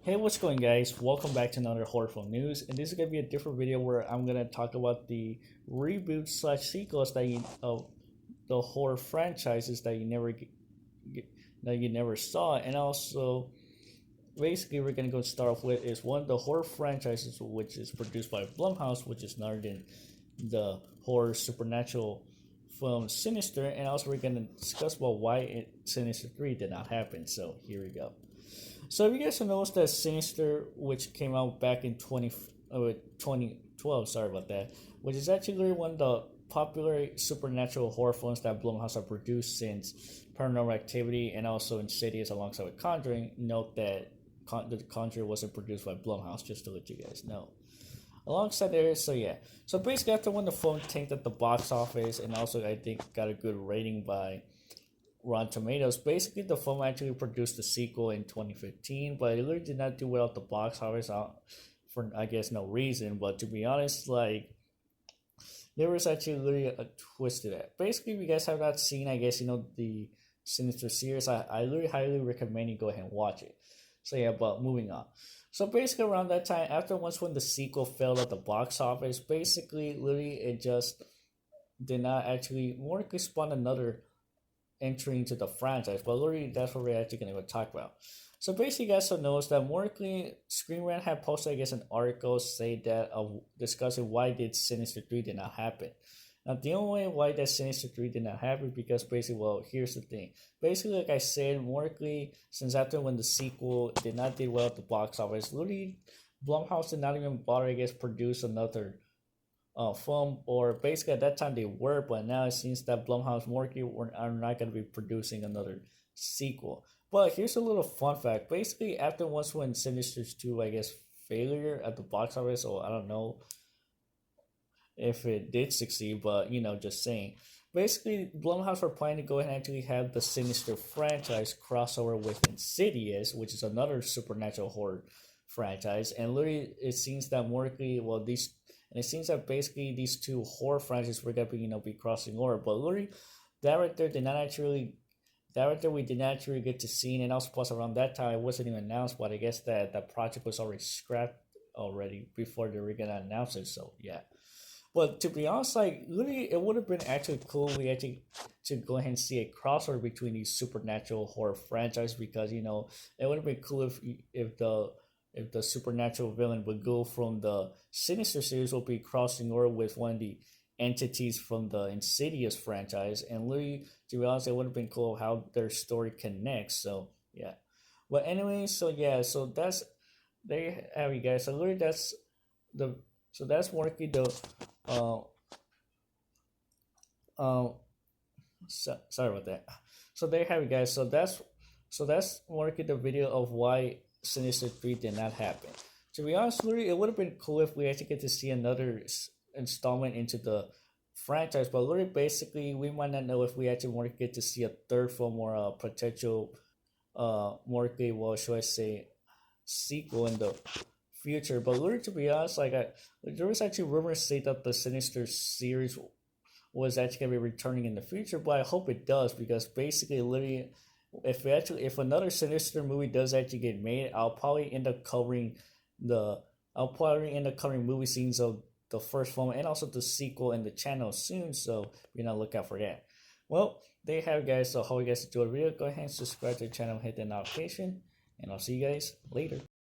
Hey, what's going guys? Welcome back to another horror film news, and this is gonna be a different video where I'm gonna talk about the reboot slash sequels that of the horror franchises that you never saw, and also basically we're gonna go start off with is one of the horror franchises which is produced by Blumhouse, which is none other than the horror supernatural film Sinister, and also we're gonna discuss about why Sinister 3 did not happen. So here we go. So if you guys have noticed that Sinister, which came out back in 2012, sorry about that, which is actually one of the popular supernatural horror films that Blumhouse have produced since Paranormal Activity and also Insidious alongside with Conjuring. Note that the Conjuring wasn't produced by Blumhouse, just to let you guys know. Alongside there, so yeah. So basically after when the film tanked at the box office and also I think got a good rating by Rotten Tomatoes. Basically, the film actually produced a sequel in 2015, but it really did not do well at the box office for I guess no reason. But to be honest, like there was actually really a twist to that. Basically, if you guys have not seen, I guess the Sinister series, I really highly recommend you go ahead and watch it. So yeah, but moving on. So basically, around that time, when the sequel failed at the box office, basically, literally it just did not actually more likely spawn another entry into the franchise, but literally that's what we're actually going to talk about. So basically, you guys will notice that more likely Screen Rant had posted, I guess, an article say that discussing why did Sinister 3 did not happen. Now, the only way why that Sinister 3 did not happen because basically, well, here's the thing. Basically, like I said, more likely since after when the sequel did not do well at the box office, literally Blumhouse did not even bother, I guess, produce another film, or basically at that time they were, but now it seems that Blumhouse are not going to be producing another sequel. But here's a little fun fact. Basically, after when Sinister's 2, I guess, failure at the box office, or I don't know if it did succeed, but just saying. Basically, Blumhouse were planning to go ahead and actually have the Sinister franchise crossover with Insidious, which is another supernatural horror franchise, and literally it seems that more likely, well, it seems that basically these two horror franchises were gonna be crossing over. But literally, that right there we did not actually get to see, and also plus around that time it wasn't even announced. But I guess that project was already scrapped already before they were gonna announce it. So yeah. But to be honest, like literally, it would have been actually cool we actually to go ahead and see a crossover between these supernatural horror franchises, because it would have been cool if the supernatural villain would go from the Sinister series will be crossing over with one of the entities from the Insidious franchise, and literally, to be honest, it would have been cool how their story connects. So yeah, but anyway, so yeah, so there you have you guys. So literally, that's working the uh uh sorry about that. So there you have you guys. So that's working the video of why Sinister 3 did not happen. To be honest, literally, it would have been cool if we actually get to see another installment into the franchise, but literally, basically, we might not know if we actually want to get to see a third film or a potential, more well, should I say, sequel in the future. But literally, to be honest, there was actually rumors say that the Sinister series was actually gonna be returning in the future, but I hope it does, because basically, literally, if another Sinister movie does actually get made, I'll probably end up covering movie scenes of the first film and also the sequel in the channel soon. So look out for that. Well, there you have it, guys. So hope you guys enjoyed the video. Go ahead and subscribe to the channel, hit the notification, and I'll see you guys later.